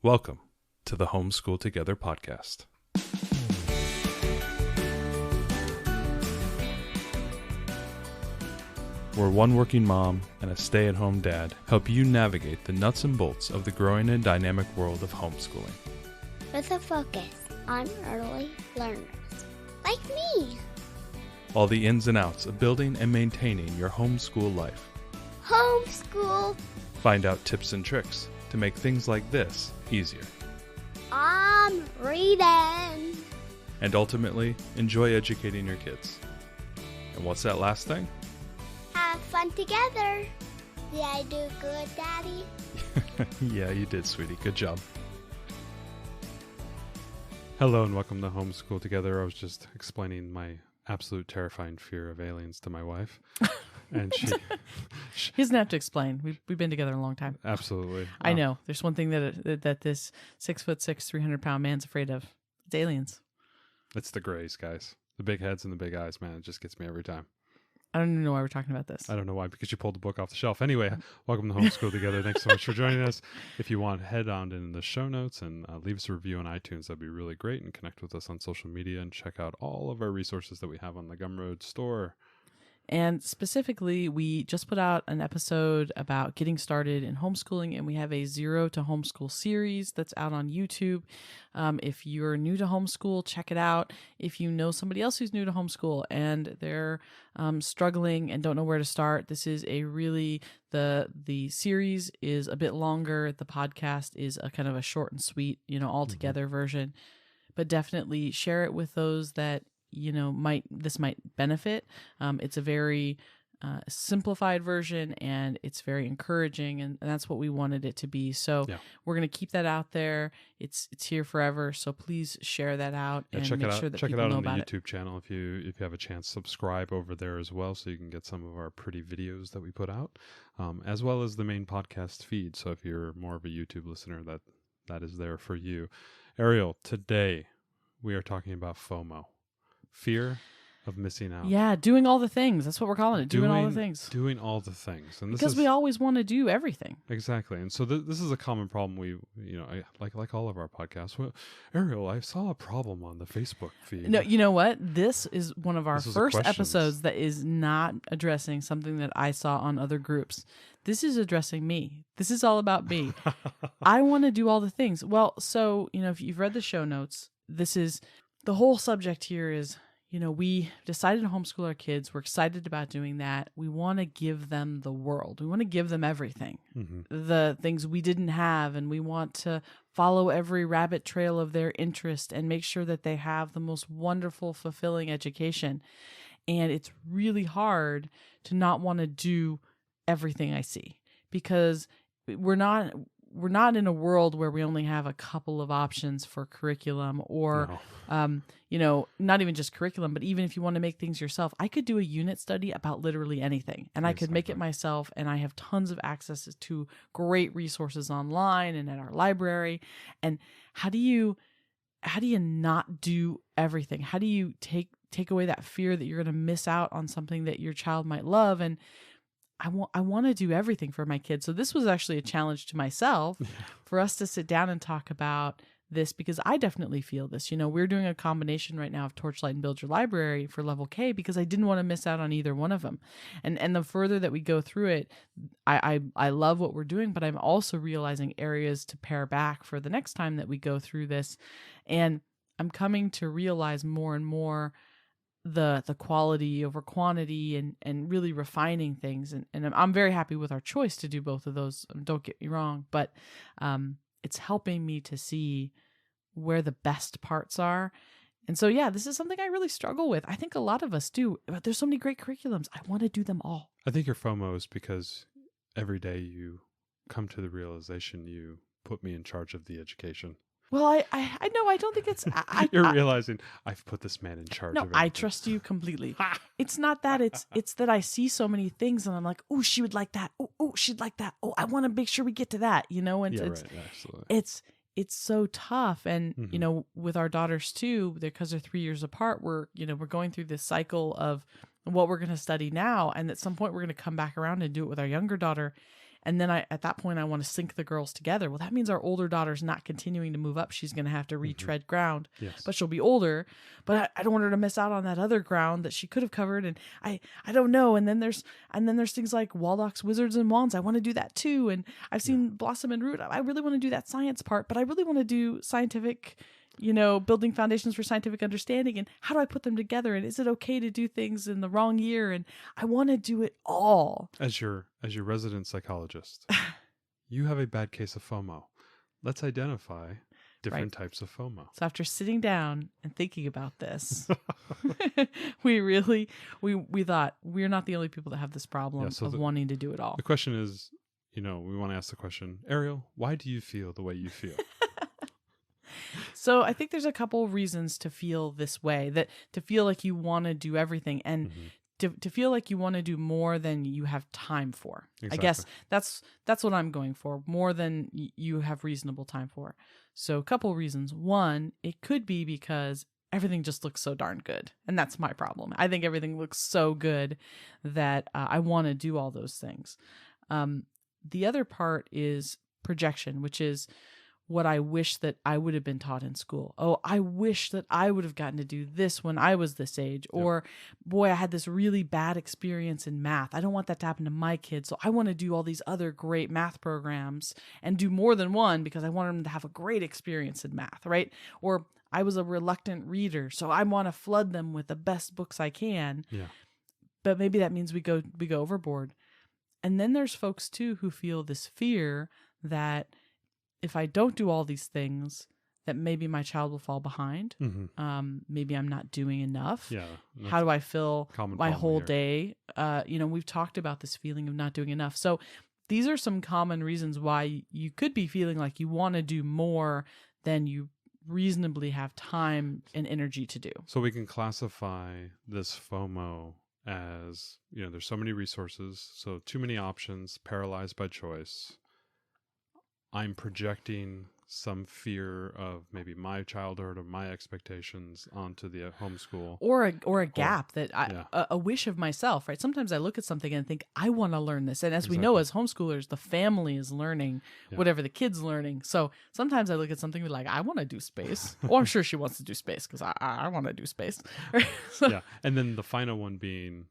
Welcome to the Homeschool Together podcast. Where one working mom and a stay-at-home dad help you navigate the nuts and bolts of the growing and dynamic world of homeschooling. With a focus on early learners, like me. All the ins and outs of building and maintaining your homeschool life. Homeschool. Find out tips and tricks to make things like this easier. I'm reading. And ultimately, enjoy educating your kids. And what's that last thing? Have fun together. Did I do good, Daddy? Yeah, you did, sweetie. Good job. Hello and welcome to Homeschool Together. I was just explaining my absolute terrifying fear of aliens to my wife. And she he doesn't have to explain. We've been together a long time. Absolutely. I know. There's one thing that this 6'6", 300-pound man's afraid of. It's aliens. It's the grays, guys. The big heads and the big eyes, man. It just gets me every time. I don't even know why we're talking about this. I don't know why, because you pulled the book off the shelf. Anyway, welcome to Homeschool Together. Thanks so much for joining us. If you want, head on in the show notes and leave us a review on iTunes. That'd be really great. And connect with us on social media and check out all of our resources that we have on the Gumroad store. And specifically, we just put out an episode about getting started in homeschooling, and we have a Zero to Homeschool series that's out on YouTube. If you're new to homeschool, check it out. If you know somebody else who's new to homeschool and they're struggling and don't know where to start, this is a really, the series is a bit longer. The podcast is a kind of a short and sweet, all together version. But definitely share it with those that might benefit. It's a very simplified version, and it's very encouraging, and that's what we wanted it to be. So we're going to keep that out there. It's here forever. So please share that out and make sure that people know about it. Check it out on the YouTube channel if you have a chance. Subscribe over there as well, so you can get some of our pretty videos that we put out, as well as the main podcast feed. So if you're more of a YouTube listener, that is there for you. Ariel, today we are talking about Fomo. Fear of missing out. Yeah, doing all the things. That's what we're calling it. Doing all the things. Doing all the things. And because we always want to do everything. Exactly. And so this is a common problem like all of our podcasts. Well, Ariel, I saw a problem on the Facebook feed. No, you know what? This is one of our first episodes that is not addressing something that I saw on other groups. This is addressing me. This is all about me. I want to do all the things. Well, so, if you've read the show notes, this is the whole subject here is, we decided to homeschool our kids. We're excited about doing that. We want to give them the world. We want to give them everything, the things we didn't have. And we want to follow every rabbit trail of their interest and make sure that they have the most wonderful, fulfilling education. And it's really hard to not want to do everything I see, because we're not in a world where we only have a couple of options for curriculum or, not even just curriculum, but even if you want to make things yourself, I could do a unit study about literally anything, and I could make it myself. And I have tons of access to great resources online and at our library. And how do you not do everything? How do you take away that fear that you're going to miss out on something that your child might love? And I want to do everything for my kids. So this was actually a challenge to myself for us to sit down and talk about this, because I definitely feel this. We're doing a combination right now of Torchlight and Build Your Library for level K, because I didn't want to miss out on either one of them. And the further that we go through it, I love what we're doing, but I'm also realizing areas to pare back for the next time that we go through this. And I'm coming to realize more and more the quality over quantity and really refining things. And I'm very happy with our choice to do both of those. Don't get me wrong, but it's helping me to see where the best parts are. And so, this is something I really struggle with. I think a lot of us do, but there's so many great curriculums. I want to do them all. I think your FOMO is because every day you come to the realization you put me in charge of the education. Well, I know. I don't think it's... You're realizing I've put this man in charge of everything. I trust you completely. It's not that. It's that I see so many things and I'm like, oh, she would like that. Oh, she'd like that. Oh, I want to make sure we get to that, And right. Absolutely. It's so tough. And, with our daughters too, because they're 3 years apart, we're going through this cycle of what we're going to study now. And at some point we're going to come back around and do it with our younger daughter. And then at that point, I want to sync the girls together. Well, that means our older daughter's not continuing to move up. She's going to have to retread ground, but she'll be older. But I don't want her to miss out on that other ground that she could have covered. And I don't know. And then there's things like Waldorf's Wizards and Wands. I want to do that too. And I've seen Blossom and Root. I really want to do that science part, but I really want to do scientific, building foundations for scientific understanding, and how do I put them together? And is it okay to do things in the wrong year? And I want to do it all. As your resident psychologist, you have a bad case of FOMO. Let's identify different types of FOMO. So after sitting down and thinking about this, we thought we're not the only people that have this problem of wanting to do it all. The question is, we want to ask the question, Ariel, why do you feel the way you feel? So I think there's a couple of reasons to feel this way, that to feel like you want to do everything, and to feel like you want to do more than you have time for. Exactly. I guess that's what I'm going for, more than you have reasonable time for. So a couple of reasons. One, it could be because everything just looks so darn good. And that's my problem. I think everything looks so good that I want to do all those things. The other part is projection, which is what I wish that I would have been taught in school. Oh, I wish that I would have gotten to do this when I was this age. Yep. Or, boy, I had this really bad experience in math. I don't want that to happen to my kids. So I want to do all these other great math programs and do more than one because I want them to have a great experience in math, right? Or I was a reluctant reader, so I want to flood them with the best books I can. Yeah. But maybe that means we go overboard. And then there's folks, too, who feel this fear that if I don't do all these things, that maybe my child will fall behind. Maybe I'm not doing enough. Yeah. How do I fill my whole day? We've talked about this feeling of not doing enough. So these are some common reasons why you could be feeling like you want to do more than you reasonably have time and energy to do. So we can classify this FOMO as, there's so many resources, so too many options, paralyzed by choice. I'm projecting some fear of maybe my childhood or my expectations onto the homeschool, or a gap that a wish of myself, right? Sometimes I look at something and think I want to learn this, and as we know, as homeschoolers, the family is learning whatever the kid's learning. So sometimes I look at something like, I want to do space. Well, I'm sure she wants to do space because I want to do space. Yeah, and then the final one being,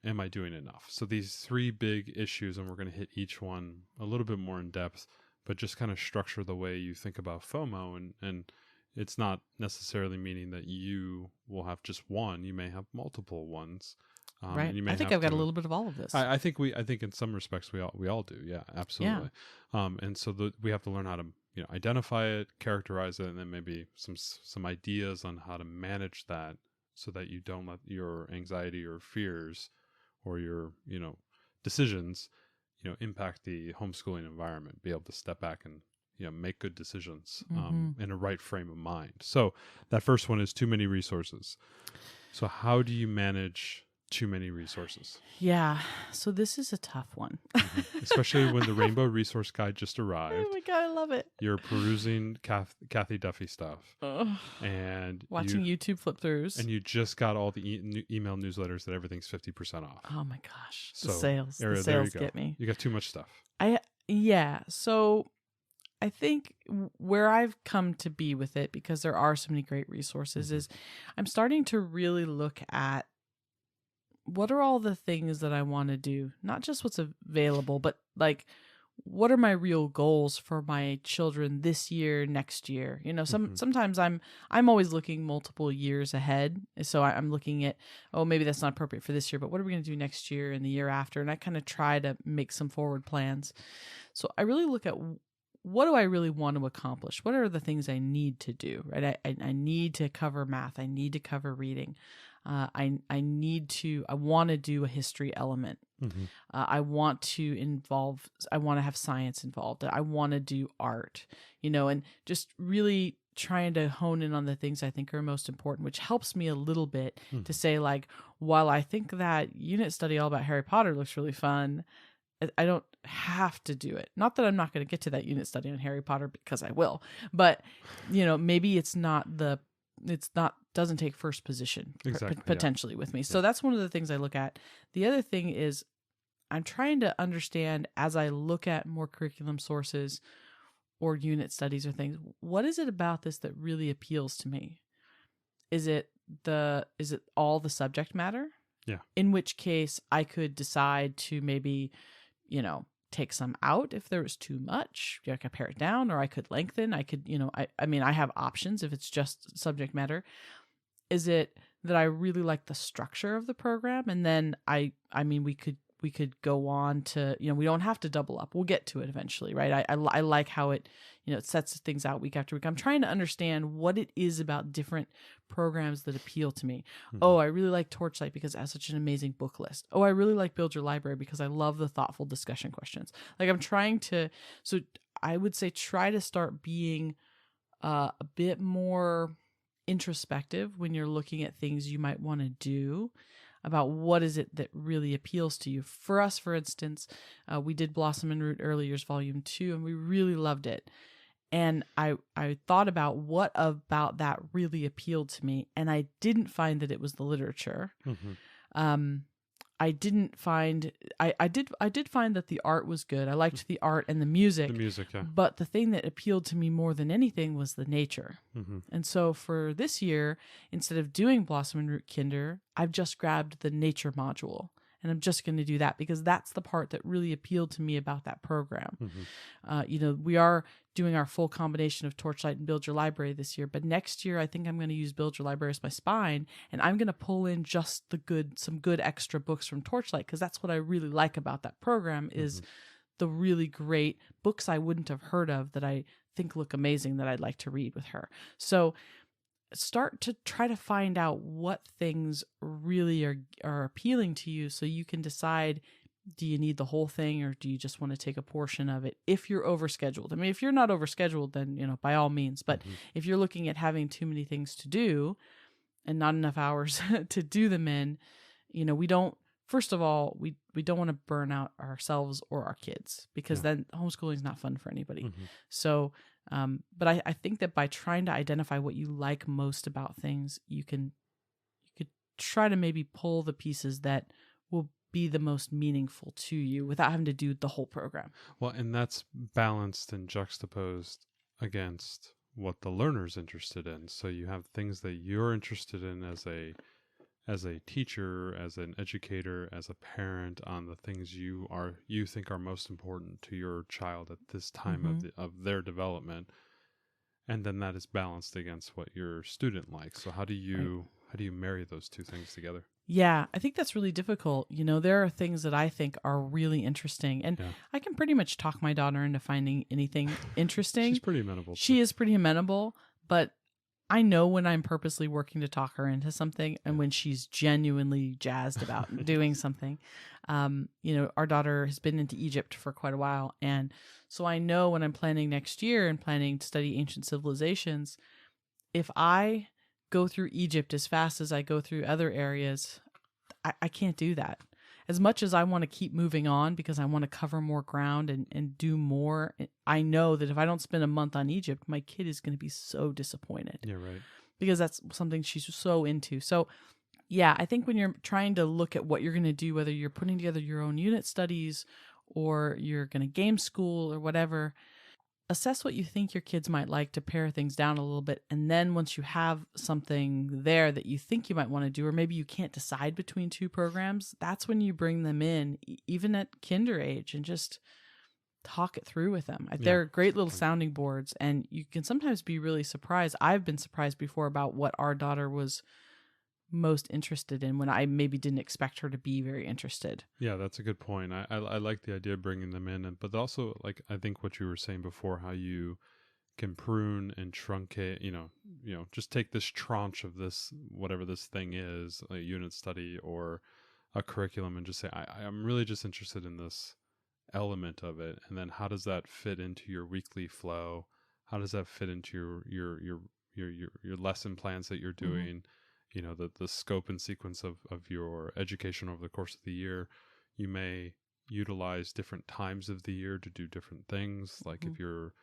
am I doing enough? So these three big issues, and we're going to hit each one a little bit more in depth, but just kind of structure the way you think about FOMO. And it's not necessarily meaning that you will have just one. You may have multiple ones. Right. And you may I think I've got a little bit of all of this. I think in some respects we all do. Yeah, absolutely. Yeah. And so we have to learn how to, identify it, characterize it, and then maybe some ideas on how to manage that so that you don't let your anxiety or fears or your, decisions impact the homeschooling environment, be able to step back and, make good decisions in a right frame of mind. So that first one is too many resources. So how do you manage too many resources? Yeah. So this is a tough one. Especially when the Rainbow Resource Guide just arrived. Oh my God, I love it. You're perusing Kathy Duffy stuff. And watching YouTube flip throughs. And you just got all the email newsletters that everything's 50% off. Oh my gosh. So, the sales. Ariel, the sales get me. You got too much stuff. So I think where I've come to be with it, because there are so many great resources, is I'm starting to really look at what are all the things that I want to do, not just what's available, but like, what are my real goals for my children this year, next year? Sometimes I'm always looking multiple years ahead. So I'm looking at, maybe that's not appropriate for this year, but what are we going to do next year and the year after? And I kind of try to make some forward plans. So I really look at, what do I really want to accomplish? What are the things I need to do, right? I need to cover math. I need to cover reading. I want to do a history element. I want to have science involved. I want to do art, and just really trying to hone in on the things I think are most important, which helps me a little bit to say, like, while I think that unit study all about Harry Potter looks really fun, I don't have to do it. Not that I'm not going to get to that unit study on Harry Potter, because I will, but maybe doesn't take first position potentially with me. So that's one of the things I look at. The other thing is I'm trying to understand as I look at more curriculum sources or unit studies or things, what is it about this that really appeals to me? Is it all the subject matter? Yeah. In which case I could decide to maybe, take some out if there was too much. I could pare it down, or I could lengthen. I could, I have options if it's just subject matter. Is it that I really like the structure of the program? And then we could go on to, we don't have to double up. We'll get to it eventually, right? I like how it, it sets things out week after week. I'm trying to understand what it is about different programs that appeal to me. Mm-hmm. Oh, I really like Torchlight because it has such an amazing book list. Oh, I really like Build Your Library because I love the thoughtful discussion questions. Like I'm trying to, so I would say try to start being a bit more introspective when you're looking at things you might want to do, about what is it that really appeals to you. For us, for instance, we did Blossom and Root Early Years Volume 2, and we really loved it. And I thought about what about that really appealed to me, and I didn't find that it was the literature. Mm-hmm. I didn't find I did find that the art was good. I liked the art and the music. The music, yeah. But the thing that appealed to me more than anything was the nature. Mm-hmm. And so for this year, instead of doing Blossom and Root Kinder, I've just grabbed the nature module. And I'm just going to do that because that's the part that really appealed to me about that program. Mm-hmm. We are doing our full combination of Torchlight and Build Your Library this year, but next year I think I'm going to use Build Your Library as my spine, and I'm going to pull in just some good extra books from Torchlight, because that's what I really like about that program is the really great books I wouldn't have heard of that I think look amazing that I'd like to read with her. So start to try to find out what things really are appealing to you, so you can decide, do you need the whole thing or do you just want to take a portion of it if you're overscheduled? I mean, if you're not overscheduled, then, by all means. But if you're looking at having too many things to do and not enough hours to do them in, we don't, first of all, we don't want to burn out ourselves or our kids, because then homeschooling is not fun for anybody. Mm-hmm. So, but I think that by trying to identify what you like most about things, you could try to maybe pull the pieces that will be the most meaningful to you without having to do the whole program. Well, and that's balanced and juxtaposed against what the learner's interested in. So you have things that you're interested in as a teacher, as an educator, as a parent, on the things you think are most important to your child at this time of their development, and then that is balanced against what your student likes. So how do you marry those two things together? Yeah, I think that's really difficult. There are things that I think are really interesting, and I can pretty much talk my daughter into finding anything interesting. She's pretty amenable. She is pretty amenable, but I know when I'm purposely working to talk her into something and when she's genuinely jazzed about doing something. Our daughter has been into Egypt for quite a while. And so I know when I'm planning next year and planning to study ancient civilizations, if I go through Egypt as fast as I go through other areas, I can't do that. As much as I want to keep moving on because I want to cover more ground and do more, I know that if I don't spend a month on Egypt, my kid is going to be so disappointed. Yeah, right. Because that's something she's so into. So, yeah, I think when you're trying to look at what you're going to do, whether you're putting together your own unit studies or you're going to game school or whatever, assess what you think your kids might like to pare things down a little bit. And then once you have something there that you think you might want to do, or maybe you can't decide between two programs, that's when you bring them in, even at kinder age, and just talk it through with them. They're great little sounding boards, and you can sometimes be really surprised. I've been surprised before about what our daughter was most interested in when I maybe didn't expect her to be very interested. Yeah, that's a good point. I like the idea of bringing them in, but also, like, I think what you were saying before, how you can prune and truncate, just take this tranche of this, whatever this thing is, a unit study or a curriculum, and just say, I'm really just interested in this element of it. And then how does that fit into your weekly flow? How does that fit into your lesson plans that you're doing? The scope and sequence of your education over the course of the year. You may utilize different times of the year to do different things. Like if you're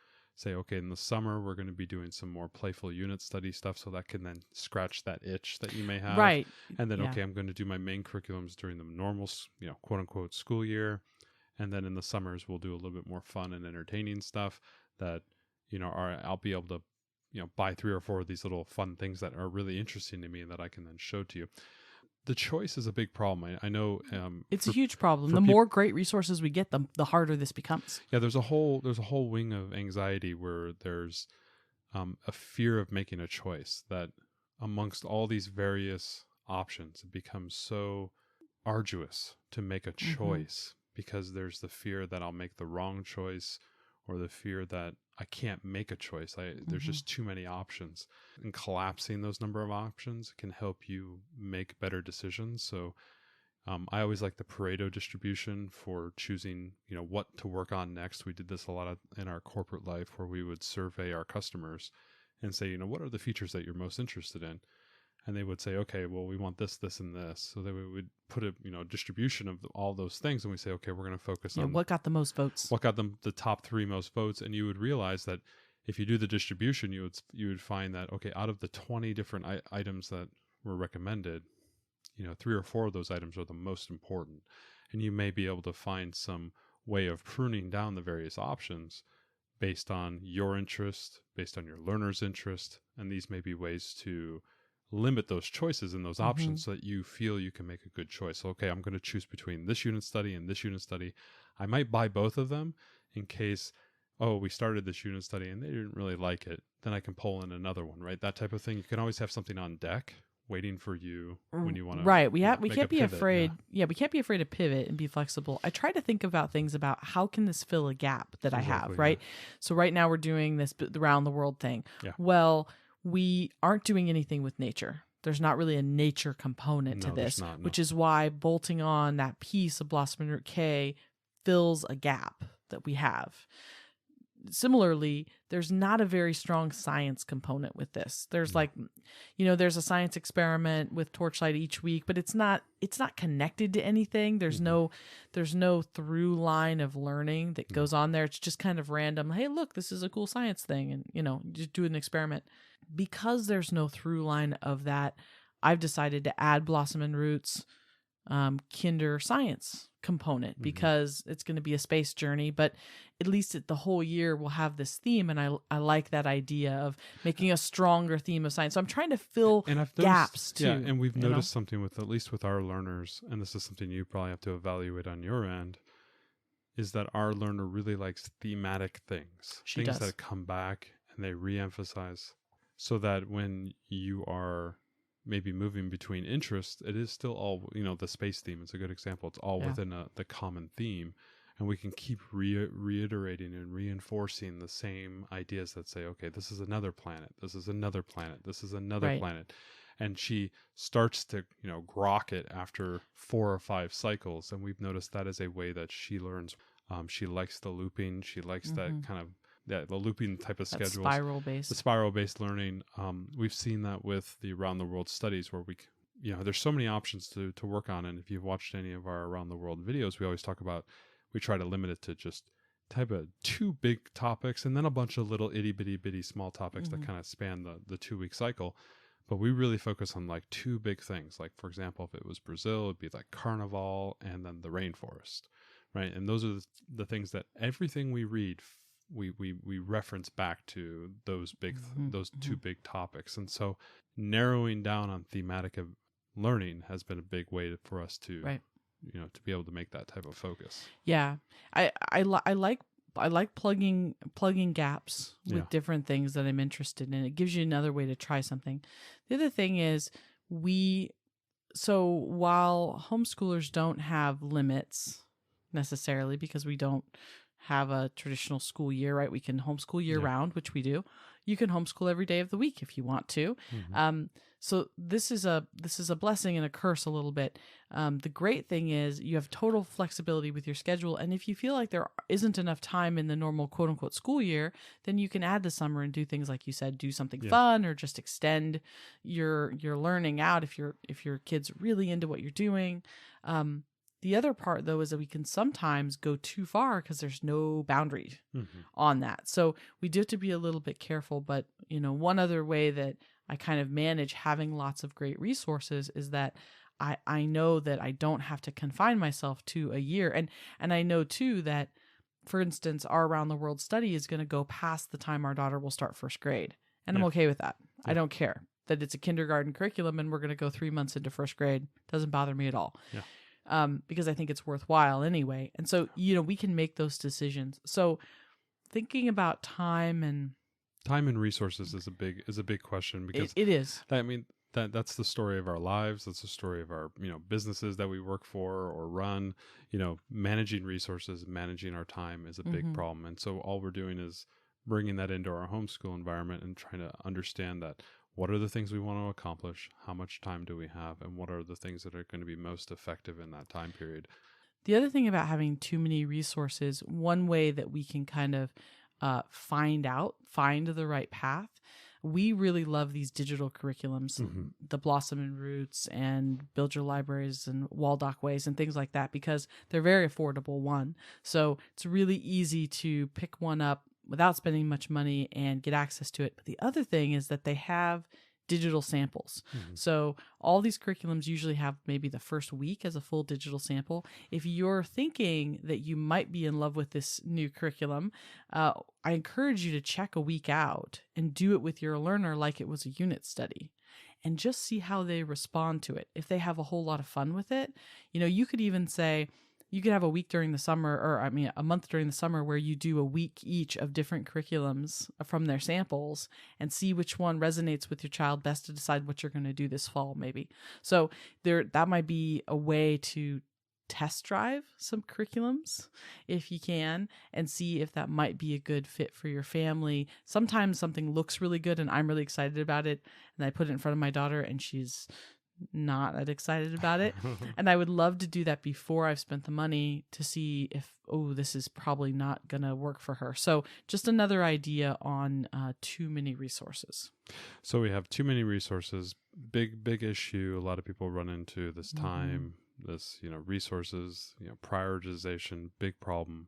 say, okay, in the summer, we're going to be doing some more playful unit study stuff. So that can then scratch that itch that you may have. Right. And then, okay, I'm going to do my main curriculums during the normal, quote unquote school year. And then in the summers, we'll do a little bit more fun and entertaining stuff that, I'll be able to, buy 3 or 4 of these little fun things that are really interesting to me and that I can then show to you. The choice is a big problem. I know it's a huge problem. The more great resources we get, the harder this becomes. Yeah, there's a whole wing of anxiety where there's a fear of making a choice, that amongst all these various options, it becomes so arduous to make a choice because there's the fear that I'll make the wrong choice, or the fear that I can't make a choice. There's just too many options. And collapsing those number of options can help you make better decisions. So I always like the Pareto distribution for choosing, what to work on next. We did this a lot in our corporate life, where we would survey our customers and say, what are the features that you're most interested in? And they would say, okay, well, we want this, this, and this. So then we would put a distribution of all those things, and we say, okay, we're going to focus on what got the most votes. What got the top 3 most votes. And you would realize that if you do the distribution, you would find that, okay, out of the 20 different items that were recommended, 3 or 4 of those items are the most important. And you may be able to find some way of pruning down the various options based on your interest, based on your learner's interest. And these may be ways to limit those choices and those options so that you feel you can make a good choice. So, okay, I'm going to choose between this unit study and this unit study. I might buy both of them in case, we started this unit study and they didn't really like it. Then I can pull in another one, right? That type of thing. You can always have something on deck waiting for you when you want to. Right. We can't be afraid. Yeah, we can't be afraid to pivot and be flexible. I try to think about things about how can this fill a gap that I have, right? Yeah. So right now we're doing this around the world thing. Yeah. Well, we aren't doing anything with nature. There's not really a nature component to this, which is why bolting on that piece of Blossom and Root K fills a gap that we have. Similarly, there's not a very strong science component with this. There's there's a science experiment with Torchlight each week, but it's not connected to anything. There's no through line of learning that goes on there. It's just kind of random. Hey, look, this is a cool science thing. And, just do an experiment. Because there's no through line of that, I've decided to add Blossom and Root's kinder science component because it's going to be a space journey, but at least the whole year we'll have this theme, and I like that idea of making a stronger theme of science. So I'm trying to fill gaps too. Yeah, and we've noticed something at least with our learners, and this is something you probably have to evaluate on your end, is that our learner really likes thematic things. She things does. That come back and they reemphasize, so that when you are maybe moving between interests, it is still all, the space theme is a good example. It's all within the common theme. And we can keep reiterating and reinforcing the same ideas that say, okay, this is another planet. This is another planet. This is another planet. And she starts to, grok it after 4 or 5 cycles. And we've noticed that is a way that she learns. She likes the looping. She likes that kind of, the looping type of schedules. The spiral-based learning. We've seen that with the Around the World studies where there's so many options to work on. And if you've watched any of our Around the World videos, we always talk about, we try to limit it to just type of 2 big topics and then a bunch of little itty bitty small topics that kind of span the 2-week cycle. But we really focus on 2 big things. Like, for example, if it was Brazil, it'd be Carnival and then the rainforest, right? And those are the things that everything we read, we reference back to those big, those 2 big topics. And so narrowing down on thematic of learning has been a big way for us to, to be able to make that type of focus. Yeah. I like plugging gaps with different things that I'm interested in. It gives you another way to try something. The other thing is so while homeschoolers don't have limits necessarily because we don't have a traditional school year, right? We can homeschool year round, which we do. You can homeschool every day of the week if you want to. So this is a blessing and a curse a little bit. The great thing is you have total flexibility with your schedule. And if you feel like there isn't enough time in the normal quote unquote school year, then you can add the summer and do things like you said, do something fun or just extend your learning out if your kid's really into what you're doing. The other part, though, is that we can sometimes go too far because there's no boundary on that. So we do have to be a little bit careful. But, one other way that I kind of manage having lots of great resources is that I know that I don't have to confine myself to a year. And I know, too, that, for instance, our Around the World study is going to go past the time our daughter will start first grade. And I'm okay with that. I don't care that it's a kindergarten curriculum and we're going to go 3 months into first grade. Doesn't bother me at all. Yeah. Because I think it's worthwhile anyway. And so, we can make those decisions. So thinking about time and resources is a big question, because it is. That's the story of our lives. That's the story of our, businesses that we work for or run. Managing resources, managing our time is a big problem. And so all we're doing is bringing that into our homeschool environment and trying to understand that what are the things we want to accomplish? How much time do we have? And what are the things that are going to be most effective in that time period? The other thing about having too many resources, one way that we can kind of find the right path. We really love these digital curriculums, the Blossom and Roots and Build Your Libraries and Waldockways and things like that, because they're very affordable, one. So it's really easy to pick one up without spending much money and get access to it. But the other thing is that they have digital samples. So all these curriculums usually have maybe the first week as a full digital sample. If you're thinking that you might be in love with this new curriculum, I encourage you to check a week out and do it with your learner like it was a unit study, and just see how they respond to it. If they have a whole lot of fun with it, you could even say, you could have a week during the summer, a month during the summer, where you do a week each of different curriculums from their samples and see which one resonates with your child best to decide what you're going to do this fall, maybe. So that might be a way to test drive some curriculums if you can, and see if that might be a good fit for your family. Sometimes something looks really good and I'm really excited about it, and I put it in front of my daughter and she's not that excited about it. And I would love to do that before I've spent the money to see if, this is probably not going to work for her. So just another idea on too many resources. So we have too many resources, big issue. A lot of people run into this time, this, resources, prioritization, big problem.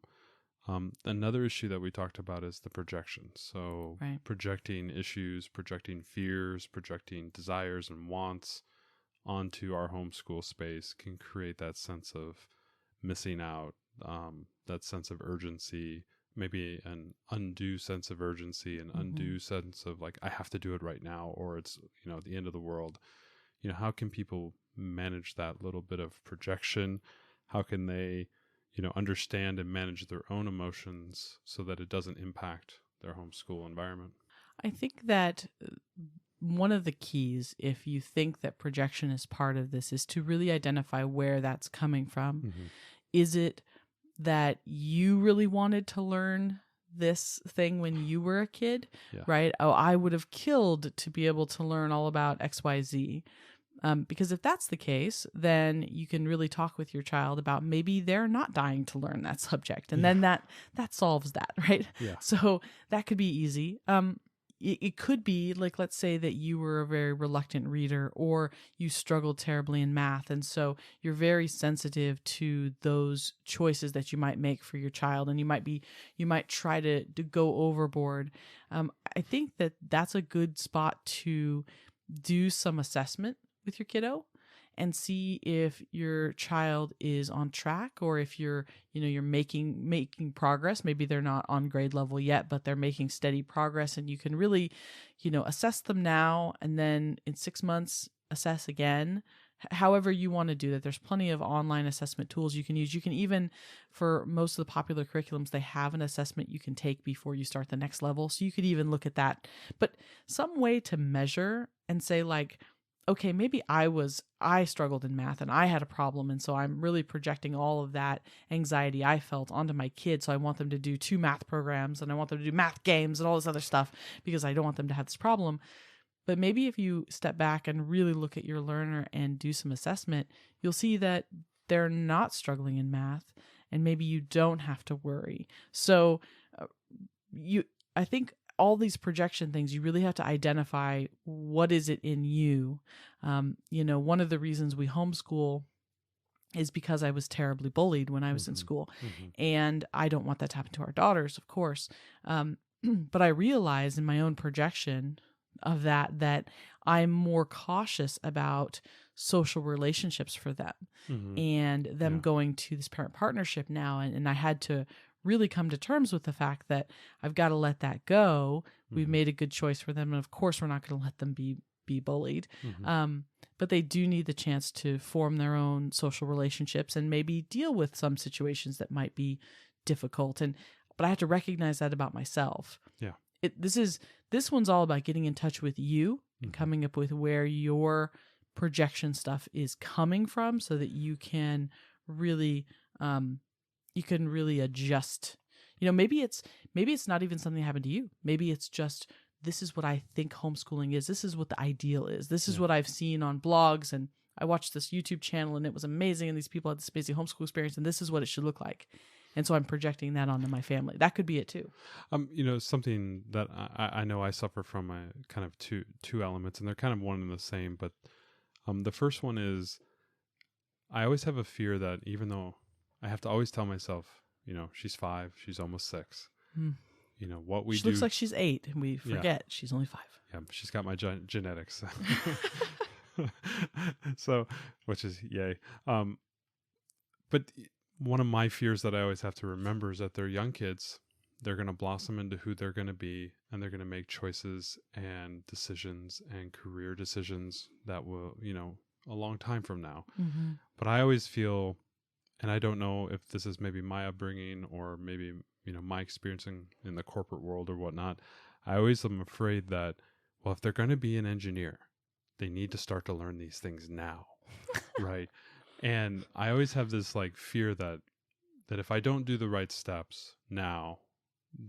Another issue that we talked about is the projection. So projecting issues, projecting fears, projecting desires and wants onto our homeschool space can create that sense of missing out, that sense of urgency, maybe an undue sense of urgency, an undue sense of like, I have to do it right now, or it's, the end of the world. How can people manage that little bit of projection? How can they, understand and manage their own emotions so that it doesn't impact their homeschool environment? I think that one of the keys, if you think that projection is part of this, is to really identify where that's coming from. Is it that you really wanted to learn this thing when you were a kid, right? I would have killed to be able to learn all about XYZ. Because if that's the case, then you can really talk with your child about maybe they're not dying to learn that subject. And then that solves that, right? So that could be easy. It could be like, let's say that you were a very reluctant reader, or you struggled terribly in math. And so you're very sensitive to those choices that you might make for your child. And you might try to go overboard. I think that's a good spot to do some assessment with your kiddo and see if your child is on track, or if you're making progress. Maybe they're not on grade level yet, but they're making steady progress, and you can really, assess them now, and then in 6 months, assess again. However you want to do that. There's plenty of online assessment tools you can use. You can even, for most of the popular curriculums, they have an assessment you can take before you start the next level. So you could even look at that. But some way to measure and say, like, okay, maybe I struggled in math and I had a problem. And so I'm really projecting all of that anxiety I felt onto my kids. So I want them to do 2 math programs, and I want them to do math games and all this other stuff, because I don't want them to have this problem. But maybe if you step back and really look at your learner and do some assessment, you'll see that they're not struggling in math, and maybe you don't have to worry. So I think all these projection things, you really have to identify what is it in you. One of the reasons we homeschool is because I was terribly bullied when I was in school. And I don't want that to happen to our daughters, of course. But I realize in my own projection of that I'm more cautious about social relationships for them and them going to this parent partnership now. And I had to really come to terms with the fact that I've got to let that go. We've made a good choice for them. And of course, we're not going to let them be bullied. But they do need the chance to form their own social relationships and maybe deal with some situations that might be difficult. But I have to recognize that about myself. Yeah. This one's all about getting in touch with you and coming up with where your projection stuff is coming from so that you can really adjust. Maybe it's not even something that happened to you. Maybe it's just, this is what I think homeschooling is. This is what the ideal is. This is what I've seen on blogs, and I watched this YouTube channel and it was amazing. And these people had this amazing homeschool experience, and this is what it should look like. And so I'm projecting that onto my family. That could be it too. Something that I know I suffer from kind of two elements, and they're kind of one and the same. But the first one is I always have a fear that even though I have to always tell myself, she's 5, she's almost 6. What we do. She looks like she's 8, and we forget she's only 5. Yeah, she's got my genetics. So, which is yay. But one of my fears that I always have to remember is that they're young kids. They're going to blossom into who they're going to be, and they're going to make choices and decisions and career decisions that will, a long time from now. But I always feel, and I don't know if this is maybe my upbringing or maybe, my experience in the corporate world or whatnot. I always am afraid that, well, if they're going to be an engineer, they need to start to learn these things now. Right. And I always have this fear that if I don't do the right steps now,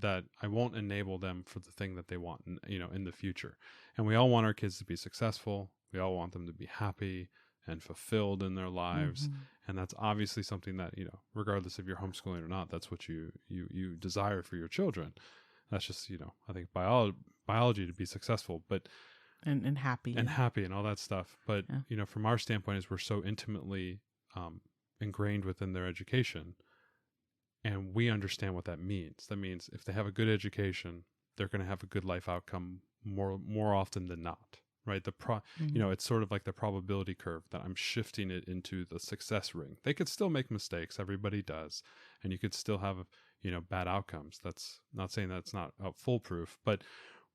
that I won't enable them for the thing that they want, in the future. And we all want our kids to be successful. We all want them to be happy and fulfilled in their lives. And that's obviously something that, regardless if you're homeschooling or not, that's what you desire for your children. That's just, I think biology to be successful, but and happy and all that stuff. But, from our standpoint is we're so intimately ingrained within their education, and we understand what that means. That means if they have a good education, they're going to have a good life outcome more often than not. Right. It's sort of like the probability curve that I'm shifting it into the success ring. They could still make mistakes. Everybody does. And you could still have, bad outcomes. That's not saying that's not foolproof, but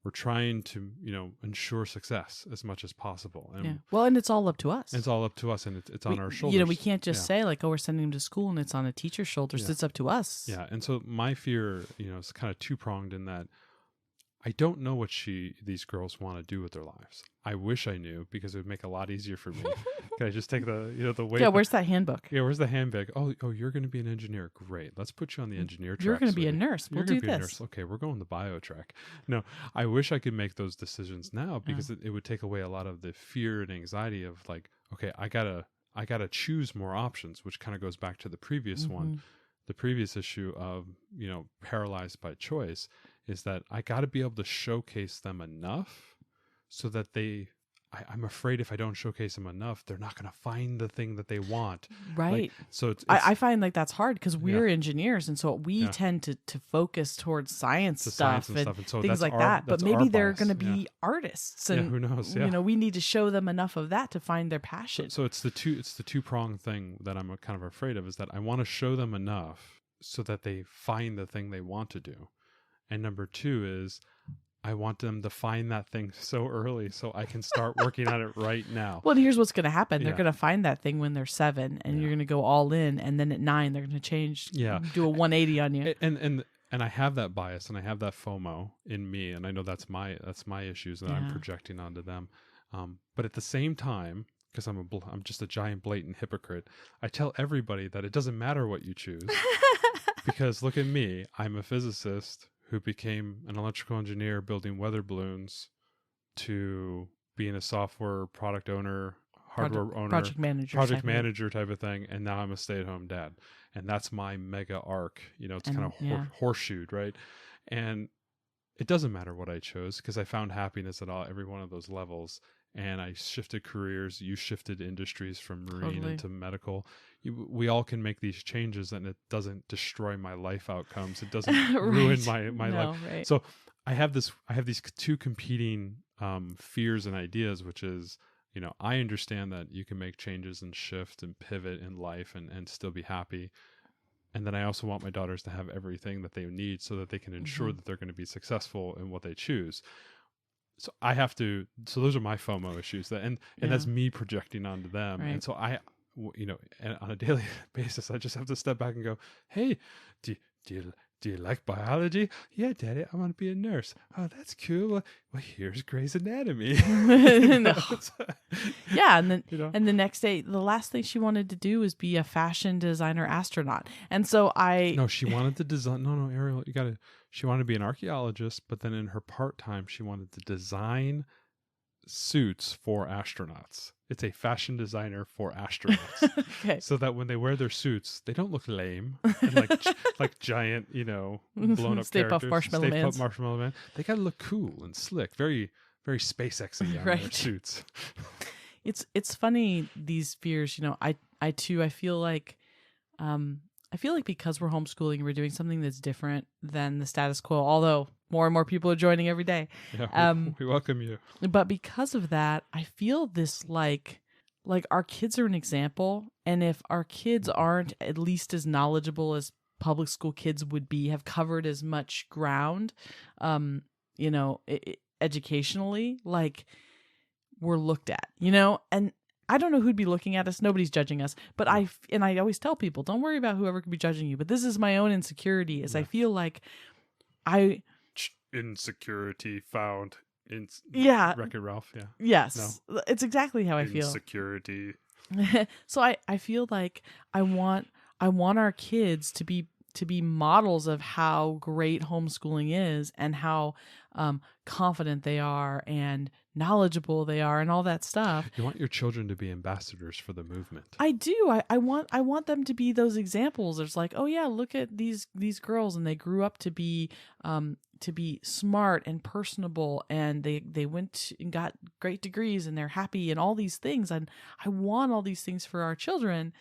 we're trying to, ensure success as much as possible. And well, and it's all up to us. It's all up to us, and it's on our shoulders. We can't just say we're sending them to school and it's on a teacher's shoulders. It's up to us. Yeah. And so my fear, is kind of two-pronged in that I don't know what these girls want to do with their lives. I wish I knew, because it would make it a lot easier for me. Can I just take the weight? Yeah, where's that handbook? Yeah, where's the handbook? Oh, you're going to be an engineer. Great. Let's put you on the engineer track. You're going to be a nurse. We'll do this. Nurse. Okay, we're going the bio track. No, I wish I could make those decisions now, because it would take away a lot of the fear and anxiety of okay, I gotta choose more options, which kind of goes back to the previous one, the previous issue of, paralyzed by choice, is that I got to be able to showcase them enough so that I'm afraid if I don't showcase them enough, they're not going to find the thing that they want. Right. So I find that's hard because we're engineers. And so we tend to focus towards science stuff and so things like that. But maybe they're going to be artists. And, who knows? We need to show them enough of that to find their passion. So it's the two-pronged thing that I'm kind of afraid of, is that I want to show them enough so that they find the thing they want to do. And number 2 is I want them to find that thing so early so I can start working on it right now. Well, and here's what's going to happen. They're going to find that thing when they're 7, and you're going to go all in. And then at 9, they're going to change, do a 180 on you. And I have that bias, and I have that FOMO in me. And I know that's my issues that I'm projecting onto them. But at the same time, because I'm just a giant blatant hypocrite, I tell everybody that it doesn't matter what you choose. Because look at me. I'm a physicist who became an electrical engineer building weather balloons, to being a software product owner, hardware owner, project manager type of thing. And now I'm a stay-at-home dad. And that's my mega arc. It's kind of horseshoed, right? And it doesn't matter what I chose because I found happiness at every one of those levels. And I shifted careers. You shifted industries from marine into medical. We all can make these changes, and it doesn't destroy my life outcomes. It doesn't ruin my life. Right. So I have these two competing fears and ideas, which is, I understand that you can make changes and shift and pivot in life and still be happy. And then I also want my daughters to have everything that they need so that they can ensure that they're going to be successful in what they choose. So I have to, so those are my FOMO issues and that's me projecting onto them. Right. And so and on a daily basis, I just have to step back and go, hey, do you like biology? Yeah, Daddy, I want to be a nurse. Oh, that's cool. Well, here's Grey's Anatomy. No. Yeah, and then and the next day, the last thing she wanted to do was be a fashion designer astronaut. And so No, she wanted to design. No, Ariel, she wanted to be an archaeologist, but then in her part-time, she wanted to design suits for astronauts. It's a fashion designer for astronauts. Okay. So that when they wear their suits, they don't look lame and like giant, blown up Stay characters. Puft Marshmallow Man. They got to look cool and slick, very, very SpaceX-y on their suits. It's funny, these fears. I feel like because we're homeschooling, we're doing something that's different than the status quo. Although more and more people are joining every day. Yeah, we welcome you. But because of that, I feel this like our kids are an example. And if our kids aren't at least as knowledgeable as public school kids would be, have covered as much ground, educationally, like we're looked at, and I don't know who'd be looking at us. Nobody's judging us. But I always tell people, don't worry about whoever could be judging you. But this is my own insecurity, is I feel like insecurity found in Wreck-It Ralph. Yeah. Yes. No. It's exactly how I feel. Insecurity. So I feel like I want our kids to be models of how great homeschooling is and how confident they are and knowledgeable they are and all that stuff. You want your children to be ambassadors for the movement. I do. I want them to be those examples. It's like, oh yeah, look at these girls, and they grew up to be smart and personable, and they went and got great degrees, and they're happy and all these things. And I want all these things for our children.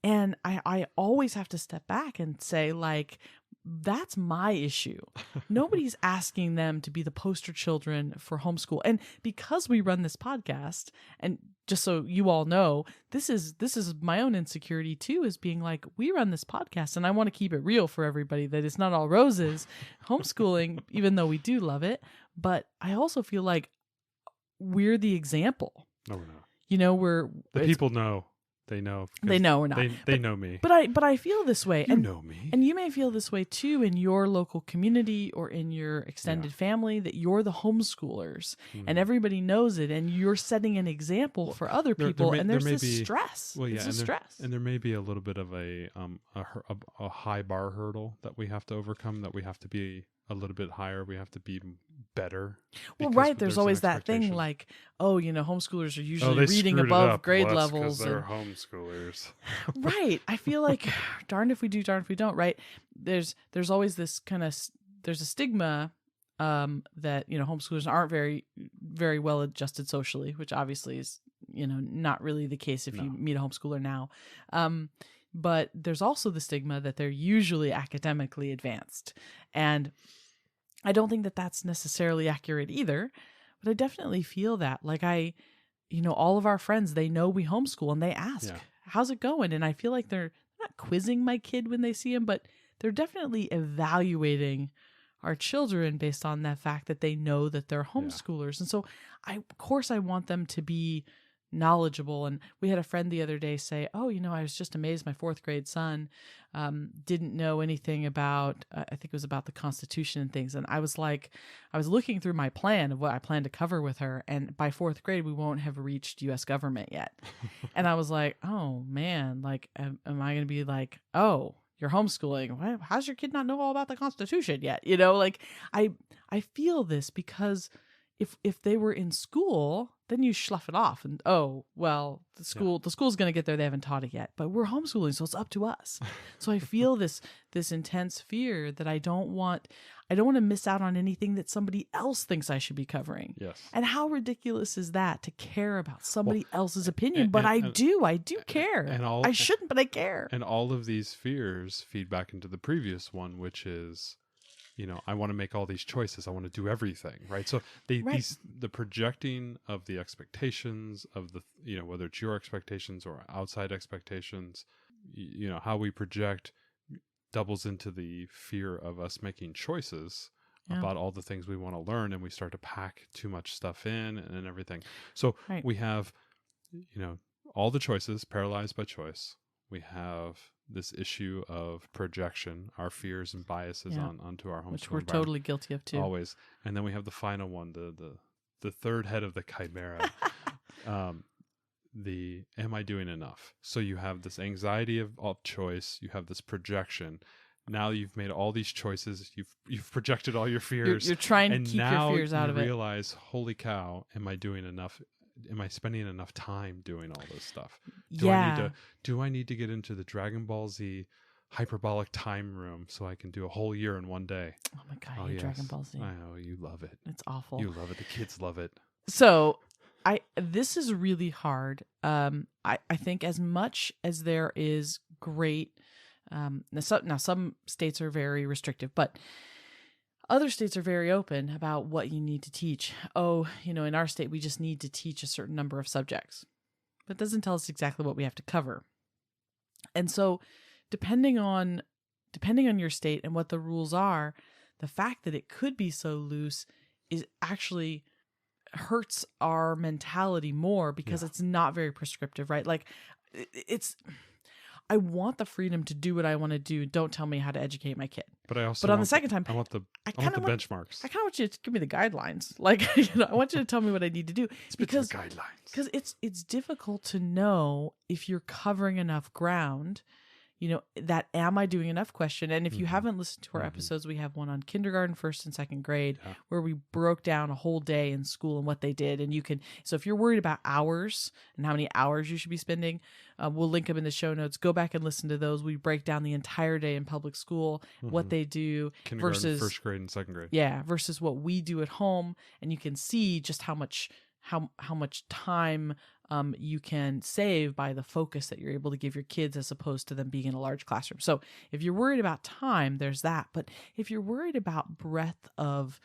And I always have to step back and say, like, that's my issue. Nobody's asking them to be the poster children for homeschool. And because we run this podcast, and just so you all know, this is my own insecurity too, is being like, we run this podcast and I want to keep it real for everybody, that it's not all roses homeschooling, even though we do love it. But I also feel like we're the example. No, we're not. We're the people know. They know. They know we're not. They know me. But I feel this way. You know me. And you may feel this way too in your local community or in your extended family, that you're the homeschoolers and everybody knows it, and you're setting an example for other people. And there's this stress. Well, yeah, it's stress. And there may be a little bit of a high bar hurdle that we have to overcome, that we have to be a little bit higher. We have to be better. Well, right. There's always that thing like, homeschoolers are usually reading above grade levels. They're homeschoolers. Right. I feel like darned if we do, darned if we don't. Right. There's always this there's a stigma that, homeschoolers aren't very, very well adjusted socially, which obviously is, not really the case if you meet a homeschooler now. But there's also the stigma that they're usually academically advanced. And I don't think that that's necessarily accurate either, but I definitely feel that. Like all of our friends, they know we homeschool and they ask, how's it going? And I feel like they're not quizzing my kid when they see him, but they're definitely evaluating our children based on that fact that they know that they're homeschoolers. And so of course I want them to be knowledgeable. And we had a friend the other day say, I was just amazed my 4th grade son didn't know anything about, I think it was about the Constitution and things. And I was looking through my plan of what I plan to cover with her. And by 4th grade, we won't have reached U.S. government yet. And I was like, oh man, like, am I going to be like, oh, you're homeschooling? How's your kid not know all about the Constitution yet? Like I feel this because if they were in school, then you slough it off and, oh, well, the school's going to get there. They haven't taught it yet, but we're homeschooling, so it's up to us. So I feel this intense fear that I don't want to miss out on anything that somebody else thinks I should be covering. Yes. And how ridiculous is that, to care about somebody else's opinion? But I do care. I shouldn't, but I care. And all of these fears feed back into the previous one, which is, I want to make all these choices. I want to do everything, right? So the projecting of the expectations of the, whether it's your expectations or outside expectations, how we project doubles into the fear of us making choices about all the things we want to learn, and we start to pack too much stuff in and everything. So we have, all the choices, paralyzed by choice. We have this issue of projection, our fears and biases onto our homeschool, which we're totally guilty of too. Always. And then we have the final one, the third head of the chimera. The am I doing enough? So you have this anxiety of choice, you have this projection. Now you've made all these choices, you've projected all your fears. You're trying to keep your fears out of it. And now you realize, holy cow, am I doing enough? Am I spending enough time doing all this stuff? Do I need to get into the Dragon Ball Z hyperbolic time room so I can do a whole year in one day? Oh my God, Dragon Ball Z. I know, you love it. It's awful. You love it. The kids love it. So this is really hard. I think as much as there is great, now some states are very restrictive, but other states are very open about what you need to teach. Oh, in our state, we just need to teach a certain number of subjects, but it doesn't tell us exactly what we have to cover. And so depending on your state and what the rules are, the fact that it could be so loose is actually hurts our mentality more, because it's not very prescriptive, right? Like I want the freedom to do what I want to do. Don't tell me how to educate my kid. But I also, on the second time, I want the benchmarks. I kind of want you to give me the guidelines. Like, I want you to tell me what I need to do, because it's difficult to know if you're covering enough ground. That am I doing enough question. And if you haven't listened to our episodes, we have one on kindergarten, first and second grade, where we broke down a whole day in school and what they did. And so if you're worried about hours and how many hours you should be spending, we'll link them in the show notes. Go back and listen to those. We break down the entire day in public school, what they do versus first grade and second grade. Yeah. Versus what we do at home. And you can see just how much time you can save by the focus that you're able to give your kids, as opposed to them being in a large classroom. So if you're worried about time, there's that. But if you're worried about breadth of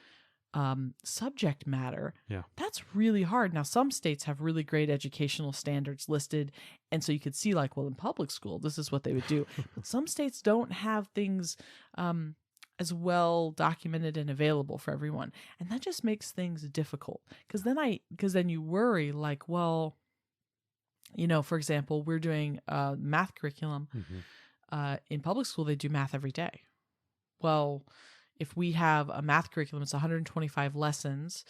subject matter, that's really hard. Now, some states have really great educational standards listed, and so you could see, like, well, in public school, this is what they would do. But some states don't have things as well documented and available for everyone, and that just makes things difficult. Because then you worry, like, well, for example, we're doing a math curriculum. In public school, they do math every day. Well, if we have a math curriculum, it's 125 lessons,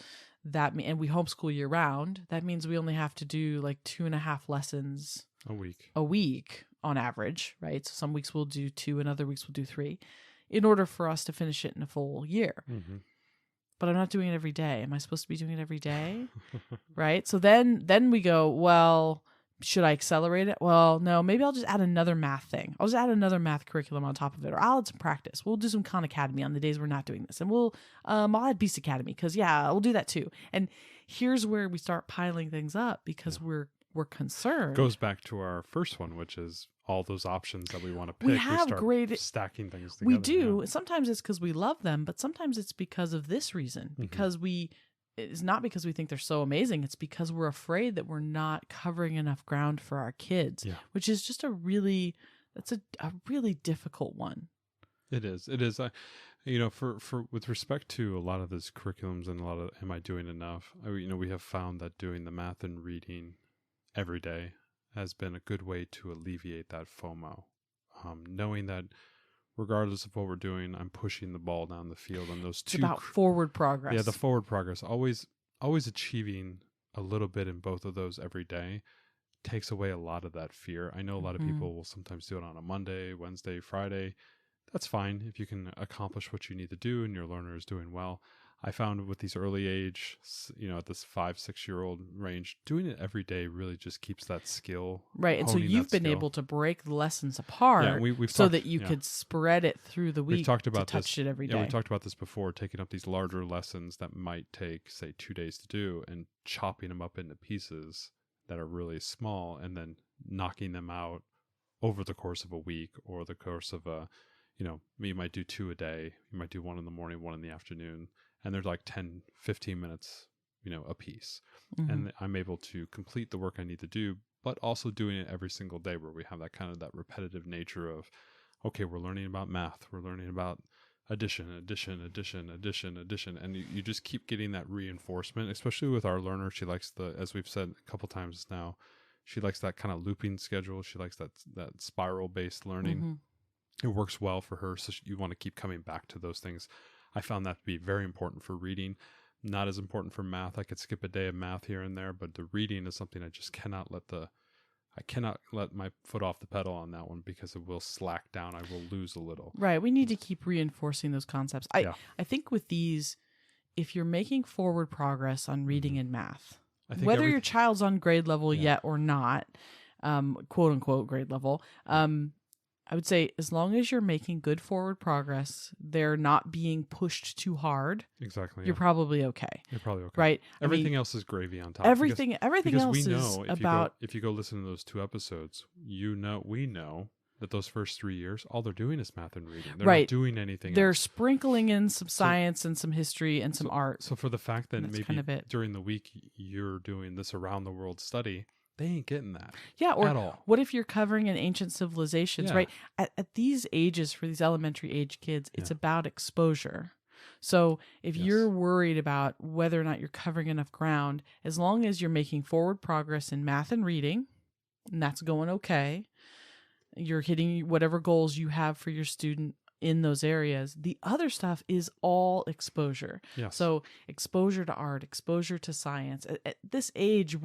and we homeschool year round, that means we only have to do like 2.5 lessons a week on average, right? So some weeks we'll do 2 and other weeks we'll do 3, in order for us to finish it in a full year. But I'm not doing it every day. Am I supposed to be doing it every day? Right? So then we go, well, should I accelerate it? Well, no, maybe I'll just add another math thing. I'll just add another math curriculum on top of it, or I'll add some practice. We'll do some Khan Academy on the days we're not doing this. And I'll add Beast Academy, because we'll do that too. And here's where we start piling things up, because we're concerned. Goes back to our first one, which is all those options that we want to pick. We start stacking things together. We do. Sometimes it's because we love them, but sometimes it's because of this reason, because it's not because we think they're so amazing. It's because we're afraid that we're not covering enough ground for our kids, which is just a really difficult one. It is. For with respect to a lot of these curriculums and a lot of, am I doing enough? We have found that doing the math and reading every day has been a good way to alleviate that FOMO. Knowing that regardless of what we're doing, I'm pushing the ball down the field on those two. It's about forward progress. Yeah, the forward progress. Always achieving a little bit in both of those every day takes away a lot of that fear. I know a lot of people will sometimes do it on a Monday, Wednesday, Friday. That's fine if you can accomplish what you need to do and your learner is doing well. I found with these early age, at this 5-6-year-old range, doing it every day really just keeps that skill. Right. And so you've been able to break the lessons apart that you could spread it through the week to touch it every day. Yeah, we talked about this before, taking up these larger lessons that might take, say, 2 days to do and chopping them up into pieces that are really small and then knocking them out over the course of a week or the course of you might do 2 a day. You might do 1 in the morning, 1 in the afternoon. And they're like 10, 15 minutes, a piece. Mm-hmm. And I'm able to complete the work I need to do, but also doing it every single day where we have that repetitive nature of, okay, we're learning about math. We're learning about addition. And you just keep getting that reinforcement, especially with our learner. She likes as we've said a couple times now, she likes that kind of looping schedule. She likes that spiral-based learning. Mm-hmm. It works well for her. So you want to keep coming back to those things. I found that to be very important for reading, not as important for math. I could skip a day of math here and there, but the reading is something I just cannot let my foot off the pedal on that one because it will slack down. I will lose a little. Right. We need to keep reinforcing those concepts. I think with these, if you're making forward progress on reading and math, whether your child's on grade level yet or not, quote unquote grade level, I would say as long as you're making good forward progress, they're not being pushed too hard. Exactly. You're probably okay. You're probably okay. Right? Everything else is gravy on top. Everything because else we know is about... if you go listen to those 2 episodes, we know that those first 3 years, all they're doing is math and reading. They're not doing anything They're else. sprinkling in some science and some history and some art. So for the fact that maybe during the week you're doing this around the world study, they ain't getting that. Yeah, or at all. What if you're covering an ancient civilizations, right? At these ages, for these elementary age kids, it's about exposure. So if you're worried about whether or not you're covering enough ground, as long as you're making forward progress in math and reading, and that's going okay, you're hitting whatever goals you have for your student in those areas, the other stuff is all exposure. Yes. So exposure to art, exposure to science. At this age,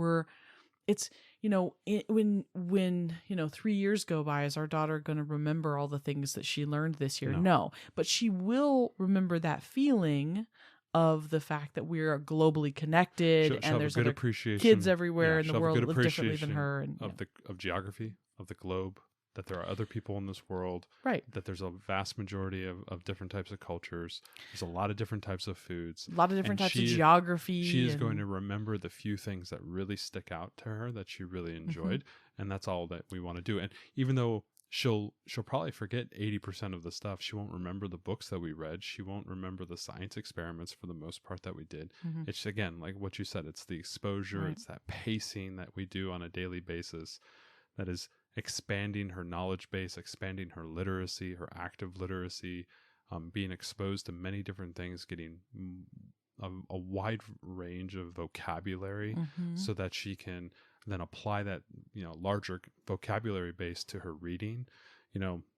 it's, when 3 years go by, is our daughter going to remember all the things that she learned this year? No. But she will remember that feeling of the fact that we're globally connected and there's other kids everywhere in the world that live differently than her. And, of geography, of the globe, that there are other people in this world, right? That there's a vast majority of different types of cultures. There's a lot of different types of foods. A lot of different types of geography. She is going to remember the few things that really stick out to her that she really enjoyed. And that's all that we want to do. And even though she'll probably forget 80% of the stuff, she won't remember the books that we read. She won't remember the science experiments for the most part that we did. It's, again, like what you said, it's the exposure. Right. It's that pacing that we do on a daily basis that is expanding her knowledge base, expanding her literacy, her active literacy, being exposed to many different things, getting a wide range of vocabulary so that she can then apply that, larger vocabulary base to her reading.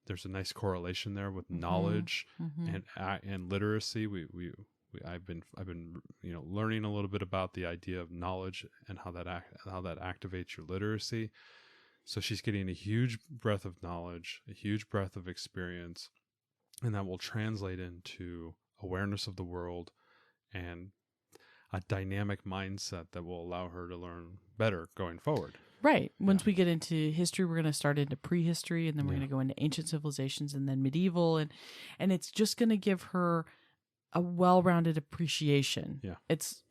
There's a nice correlation there with knowledge and literacy. I've been learning a little bit about the idea of knowledge and how that activates your literacy. So she's getting a huge breadth of knowledge, a huge breadth of experience, and that will translate into awareness of the world and a dynamic mindset that will allow her to learn better going forward. Right. Once we get into history, we're going to start into prehistory, and then we're going to go into ancient civilizations and then medieval, and it's just going to give her a well-rounded appreciation. Yeah.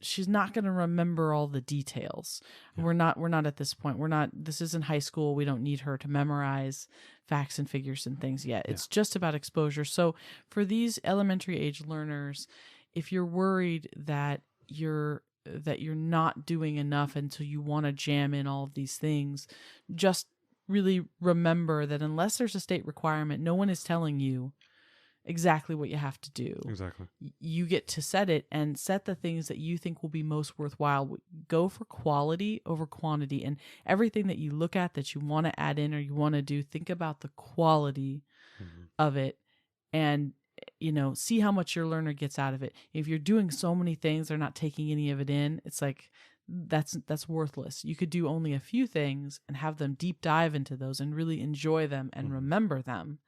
She's not going to remember all the details. Yeah. We're not at this point. This isn't high school. We don't need her to memorize facts and figures and things yet. It's just about exposure. So for these elementary age learners, if you're worried that you're not doing enough until you want to jam in all of these things, just really remember that unless there's a state requirement, no one is telling you exactly what you have to do. Exactly. You get to set it and set the things that you think will be most worthwhile. Go for quality over quantity, and everything that you look at that you want to add in or you want to do, think about the quality of it and see how much your learner gets out of it. If you're doing so many things, they're not taking any of it in, it's like that's worthless. You could do only a few things and have them deep dive into those and really enjoy them and remember them.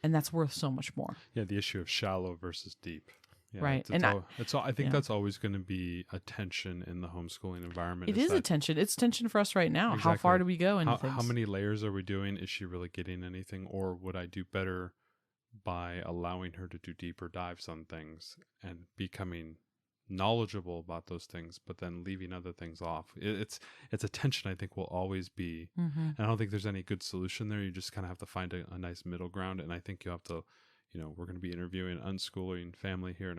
And that's worth so much more. Yeah, the issue of shallow versus deep. Yeah, right. I think that's always going to be a tension in the homeschooling environment. It is a tension. It's tension for us right now. Exactly. How far do we go into things? How many layers are we doing? Is she really getting anything? Or would I do better by allowing her to do deeper dives on things and becoming knowledgeable about those things, but then leaving other things off? It's a tension I think will always be. And I don't think there's any good solution there. You just kind of have to find a nice middle ground. And I think you have to, we're going to be interviewing an unschooling family here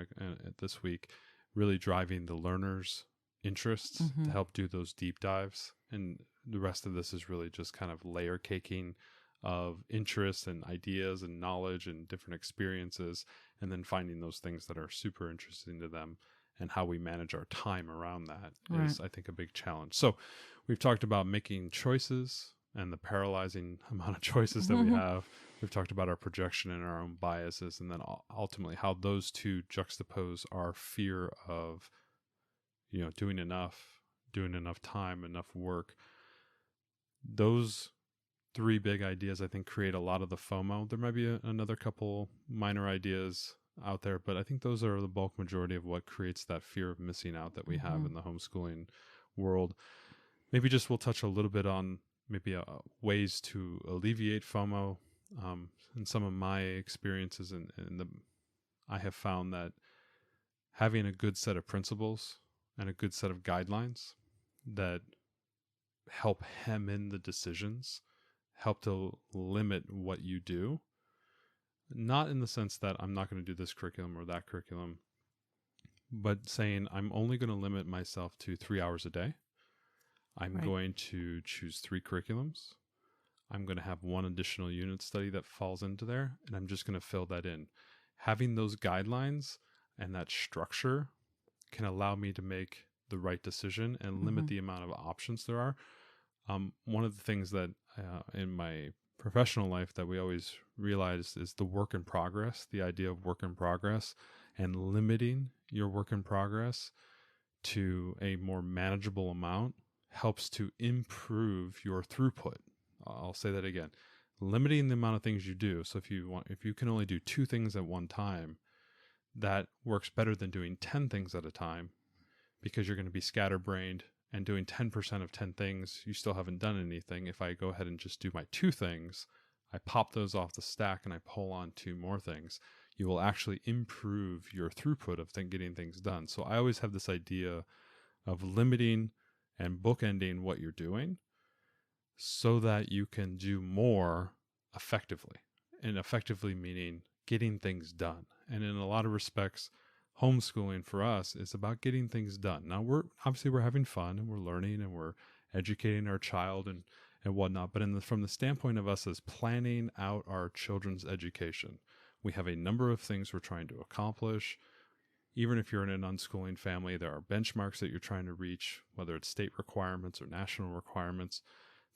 this week, really driving the learners' interests to help do those deep dives. And the rest of this is really just kind of layer caking of interest and ideas and knowledge and different experiences, and then finding those things that are super interesting to them, and how we manage our time around that is, I think, a big challenge. So we've talked about making choices and the paralyzing amount of choices that we have. We've talked about our projection and our own biases, and then ultimately how those two juxtapose our fear of, doing enough time, enough work. Those three big ideas, I think, create a lot of the FOMO. There might be another couple minor ideas out there, but I think those are the bulk majority of what creates that fear of missing out that we have in the homeschooling world. Maybe just we'll touch a little bit on maybe ways to alleviate FOMO. In some of my experiences, I have found that having a good set of principles and a good set of guidelines that help hem in the decisions, help to limit what you do. Not in the sense that I'm not going to do this curriculum or that curriculum, but saying I'm only going to limit myself to 3 hours a day. I'm going to choose 3 curriculums. I'm going to have 1 additional unit study that falls into there, and I'm just going to fill that in. Having those guidelines and that structure can allow me to make the right decision and limit the amount of options there are. One of the things that in my professional life that we always realize is the work in progress, the idea of work in progress, and limiting your work in progress to a more manageable amount helps to improve your throughput. I'll say that again. Limiting the amount of things you do. So if you can only do 2 things at one time, that works better than doing 10 things at a time, because you're going to be scatterbrained and doing 10% of 10 things, you still haven't done anything. If I go ahead and just do my 2 things, I pop those off the stack and I pull on 2 more things, you will actually improve your throughput of getting things done. So I always have this idea of limiting and bookending what you're doing so that you can do more effectively. And effectively meaning getting things done. And in a lot of respects, homeschooling for us is about getting things done. Now we're having fun and we're learning and we're educating our child and whatnot. But from the standpoint of us as planning out our children's education, we have a number of things we're trying to accomplish. Even if you're in an unschooling family, there are benchmarks that you're trying to reach, whether it's state requirements or national requirements,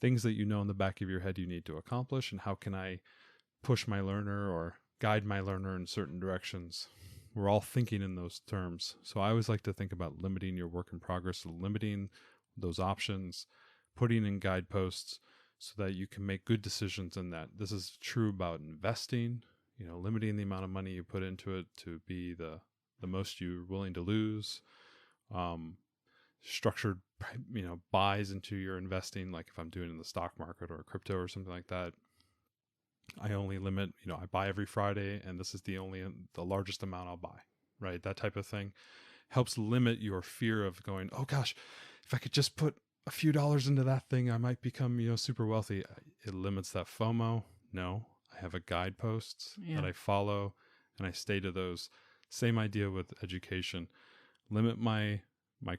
things that in the back of your head you need to accomplish. And how can I push my learner or guide my learner in certain directions? We're all thinking in those terms. So I always like to think about limiting your work in progress, limiting those options, putting in guideposts so that you can make good decisions in that. This is true about investing, limiting the amount of money you put into it to be the most you're willing to lose. Structured, buys into your investing, like if I'm doing in the stock market or crypto or something like that. I only limit, I buy every Friday and this is the largest amount I'll buy, right? That type of thing helps limit your fear of going, oh gosh, if I could just put a few dollars into that thing, I might become, super wealthy. It limits that FOMO. No, I have a guideposts that I follow and I stay to those. Same idea with education. Limit my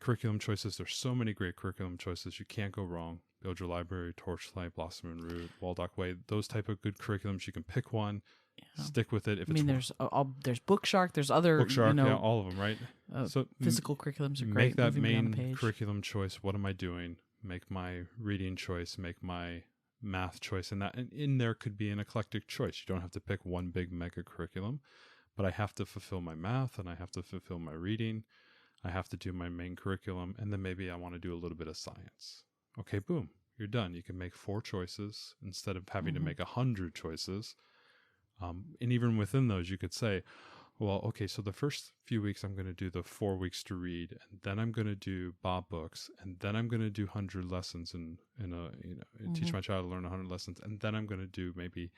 curriculum choices. There's so many great curriculum choices. You can't go wrong. Build Your Library, Torchlight, Blossom and Root, Waldock Way, those type of good curriculums. You can pick one, stick with it. There's Bookshark, there's other all of them, right? So physical curriculums are great. Make that main curriculum choice. What am I doing? Make my reading choice. Make my math choice, and in there could be an eclectic choice. You don't have to pick one big mega curriculum, but I have to fulfill my math and I have to fulfill my reading. I have to do my main curriculum, and then maybe I want to do a little bit of science. Okay, boom, you're done. You can make 4 choices instead of having to make 100 choices. And even within those, you could say, well, okay, so the first few weeks I'm going to do the 4 weeks to read, and then I'm going to do Bob books, and then I'm going to do 100 lessons and teach my child to learn 100 lessons, and then I'm going to do maybe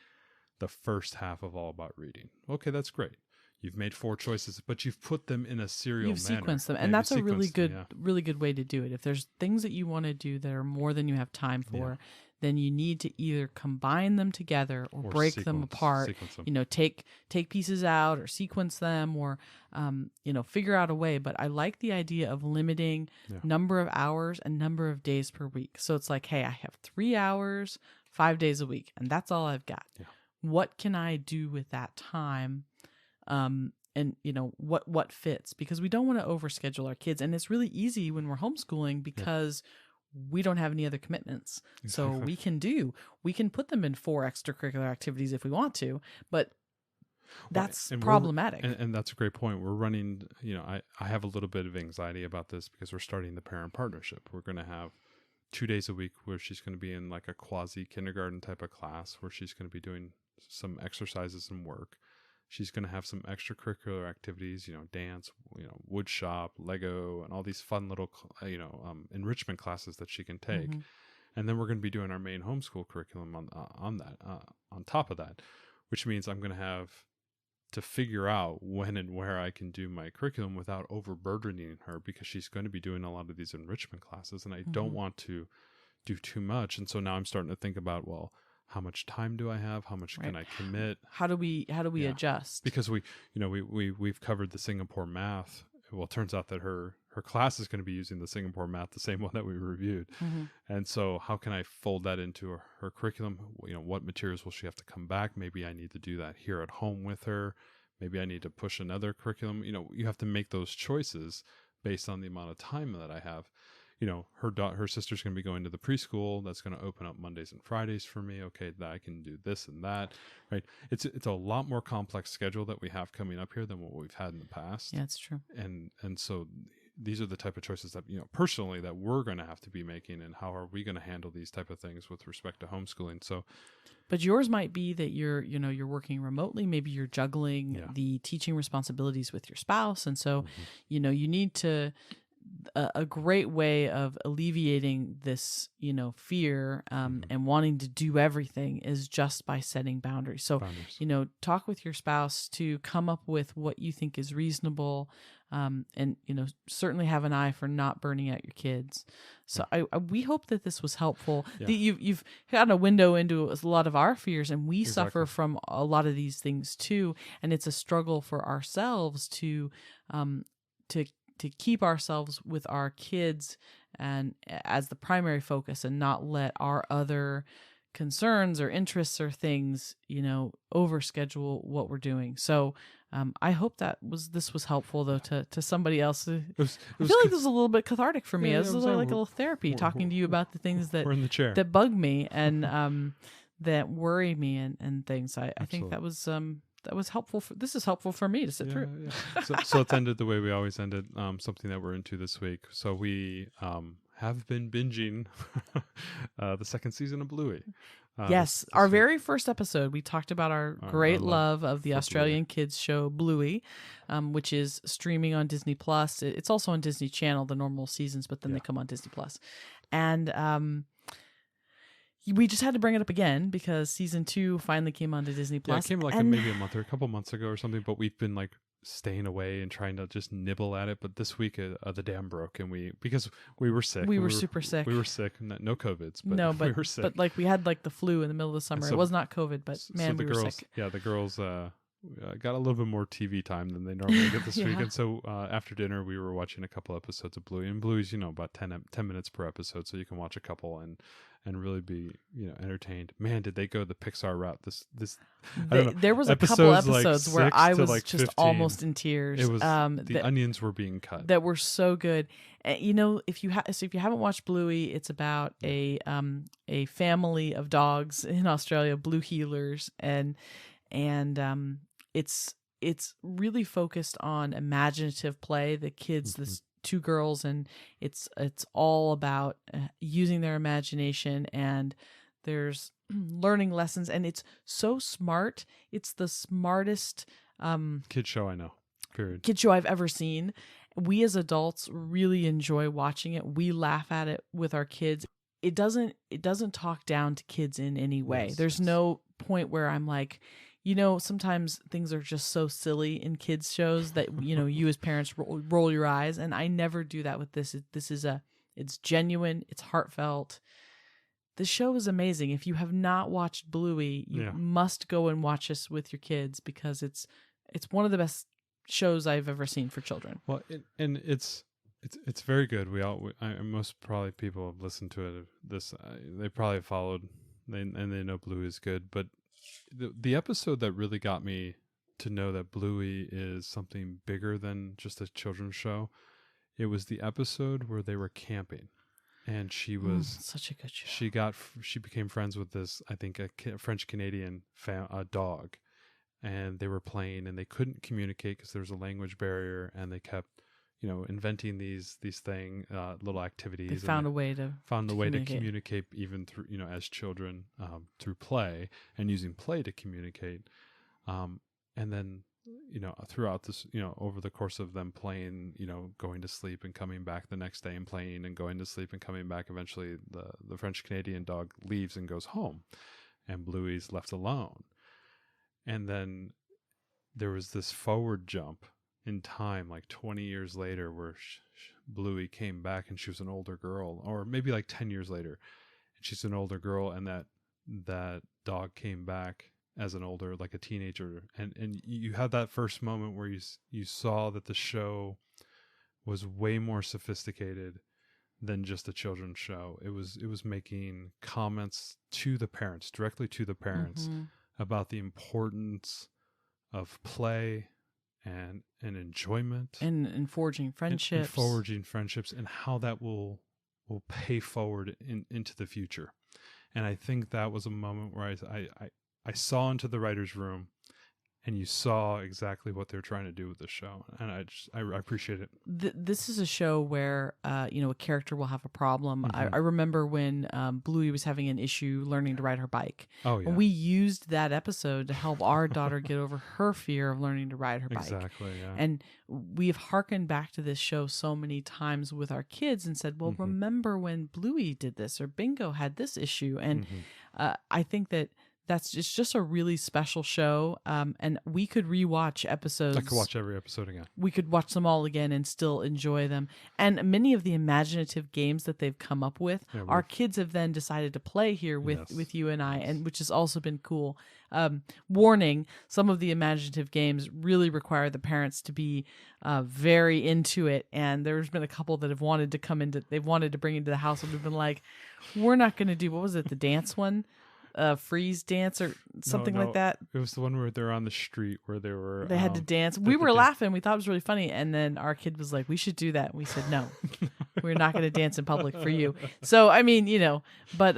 the first half of All About Reading. Okay, that's great. You've made 4 choices, but you've put them in a serial manner. You've sequenced them, and that's a really good way to do it. If there's things that you want to do that are more than you have time for, then you need to either combine them together or break them apart. Them. Take pieces out or sequence them, or figure out a way. But I like the idea of limiting number of hours and number of days per week. So it's like, hey, I have 3 hours, 5 days a week, and that's all I've got. Yeah. What can I do with that time? And what fits, because we don't want to overschedule our kids. And it's really easy when we're homeschooling because we don't have any other commitments. Exactly. So we can put them in 4 extracurricular activities if we want to, but that's problematic. And that's a great point. We're running, I have a little bit of anxiety about this because we're starting the parent partnership. We're going to have 2 days a week where she's going to be in like a quasi kindergarten type of class where she's going to be doing some exercises and work. She's going to have some extracurricular activities, dance, wood shop, Lego, and all these fun little, enrichment classes that she can take. Mm-hmm. And then we're going to be doing our main homeschool curriculum on top of that, which means I'm going to have to figure out when and where I can do my curriculum without overburdening her, because she's going to be doing a lot of these enrichment classes, and I don't want to do too much. And so now I'm starting to think about, well, how much time do I have? How much can I commit? How do we adjust? Because we've covered the Singapore math. Well, it turns out that her class is going to be using the Singapore math, the same one that we reviewed. Mm-hmm. And so how can I fold that into her curriculum? What materials will she have to come back? Maybe I need to do that here at home with her. Maybe I need to push another curriculum. You have to make those choices based on the amount of time that I have. Her sister's going to be going to the preschool. That's going to open up Mondays and Fridays for me. Okay, that I can do this and that, right? It's a lot more complex schedule that we have coming up here than what we've had in the past. Yeah, that's true. And so these are the type of choices that, personally, that we're going to have to be making, and how are we going to handle these type of things with respect to homeschooling. So, but yours might be that you're working remotely. Maybe you're juggling the teaching responsibilities with your spouse. And so, you need to, a great way of alleviating this, fear and wanting to do everything is just by setting boundaries. So, talk with your spouse to come up with what you think is reasonable, and, certainly have an eye for not burning out your kids. So we hope that this was helpful. Yeah. You've got a window into a lot of our fears, and we suffer from a lot of these things too. And it's a struggle for ourselves to keep ourselves with our kids and as the primary focus, and not let our other concerns or interests or things, overschedule what we're doing. So I hope this was helpful though to somebody else. I feel like this was a little bit cathartic for me. This was like a little therapy, talking to you about the things that we're in the chair that bug me and that worry me and things. I think that was helpful. This is helpful for me to sit through. Yeah. So let's end it the way we always end it. Something that we're into this week. So we have been binging the second season of Bluey. Yes, our very first episode, we talked about our great love of the Australian kids show Bluey, which is streaming on Disney Plus. It's also on Disney Channel, the normal seasons, but then they come on Disney Plus. And we just had to bring it up again because season 2 finally came onto Disney Plus. Yeah, it came maybe a couple months ago or something, but we've been staying away and trying to just nibble at it. But this week the dam broke, and because we were sick. We were super sick. We were sick. No COVIDs, but we were sick. But we had the flu in the middle of the summer. So, it was not COVID, but man, we were sick. Yeah, the girls got a little bit more TV time than they normally get this week. And so after dinner, we were watching a couple episodes of Bluey. And Bluey's, about 10 minutes per episode, so you can watch a couple and really be entertained. Man, did they go the Pixar route? There was a couple episodes where I was just 15. Almost in tears. It was the onions were being cut. That were so good. If you haven't watched Bluey, it's about a family of dogs in Australia, blue heelers, and it's really focused on imaginative play. The kids, this 2 girls, and it's all about using their imagination, and there's learning lessons, and it's so smart. It's the smartest Kid show I know. Period. Kid show I've ever seen. We as adults really enjoy watching it. We laugh at it with our kids. It doesn't talk down to kids in any way. Yes, There's no point where I'm like, sometimes things are just so silly in kids shows that you as parents roll your eyes, and I never do that with this. It's genuine, it's heartfelt. The show is amazing. If you have not watched Bluey, you must go and watch this with your kids, because it's one of the best shows I've ever seen for children. Well, it's very good. Most probably people have listened to it. They probably followed, and they know Bluey is good. But the episode that really got me to know that Bluey is something bigger than just a children's show, it was the episode where they were camping, and she was such a good show. She became friends with this, I think, a French Canadian dog. And they were playing, and they couldn't communicate because there was a language barrier, and they kept, inventing these little activities. They found a way to communicate even through, as children, through play, and using play to communicate. And then, throughout this, over the course of them playing, going to sleep and coming back the next day and playing and going to sleep and coming back, eventually the French Canadian dog leaves and goes home, and Bluey's left alone. And then there was this forward jump in time, like 20 years later, where Bluey came back, and she was an older girl, or maybe like 10 years later, and she's an older girl, and that dog came back as an older, like a teenager. And you had that first moment where you saw that the show was way more sophisticated than just a children's show. It was making comments to the parents, directly to the parents, about the importance of play and enjoyment and forging friendships, and how that will pay forward into the future. And I think that was a moment where I saw into the writer's room, and you saw exactly what they're trying to do with the show, and I appreciate it. This is a show where a character will have a problem. I remember when Bluey was having an issue learning to ride her bike. Oh yeah, we used that episode to help our daughter get over her fear of learning to ride her bike. Exactly, yeah. And we have hearkened back to this show so many times with our kids and said, "Well, remember when Bluey did this, or Bingo had this issue?" And I think that. It's just a really special show, and we could rewatch episodes. I could watch every episode again. We could watch them all again and still enjoy them. And many of the imaginative games that they've come up with, our kids have then decided to play here with you and I, and which has also been cool. Warning: some of the imaginative games really require the parents to be very into it, and there's been a couple that have wanted to bring into the house, and we've been like, we're not going to do, what was it, the dance one? Freeze dance or something like that. It was the one where they're on the street where they had to dance. We were laughing. We thought it was really funny. And then our kid was like, we should do that. And we said, no, we're not going to dance in public for you. So, I mean, but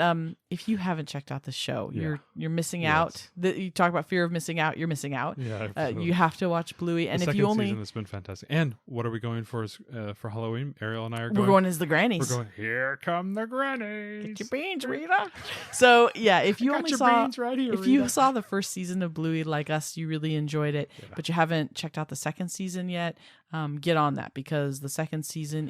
if you haven't checked out the show, you're missing out. You talk about fear of missing out. You're missing out. Yeah, you have to watch Bluey. And if you only season has been fantastic. And what are we going for for Halloween? Ariel and I we're going as the grannies. We're going, here come the grannies. Get your beans, Rita. So yeah, if you only saw right here, if you saw the first season of Bluey like us, you really enjoyed it, but you haven't checked out the second season yet, get on that, because the second season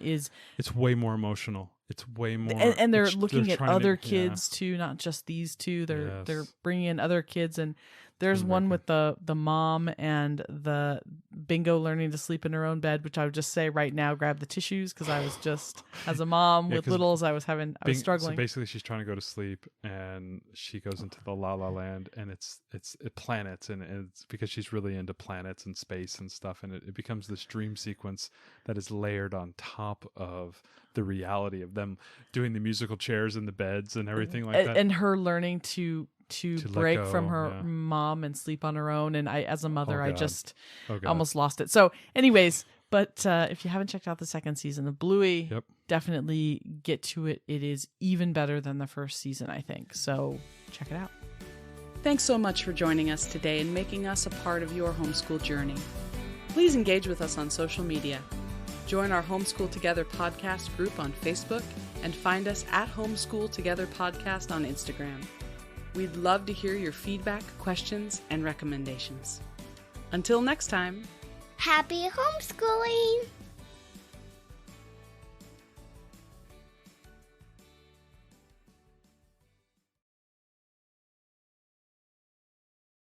it's way more emotional. It's way more, and they're looking at other kids too, not just these two. They're bringing in other kids, and there's one with the mom and the Bingo learning to sleep in her own bed, which I would just say right now, grab the tissues, because I was just, as a mom with littles, I was struggling. So basically, she's trying to go to sleep, and she goes into the La La Land, and it's planets, and it's because she's really into planets and space and stuff, and it becomes this dream sequence that is layered on top of the reality of them doing the musical chairs and the beds and everything like that, and her learning to break from her mom and sleep on her own. And I, as a mother, I just almost lost it. So anyways, but if you haven't checked out the second season of Bluey, definitely get to it. It is even better than the first season, I think. So check it out. Thanks so much for joining us today and making us a part of your homeschool journey. Please engage with us on social media. Join our Homeschool Together podcast group on Facebook and find us at Homeschool Together Podcast on Instagram. We'd love to hear your feedback, questions, and recommendations. Until next time. Happy homeschooling!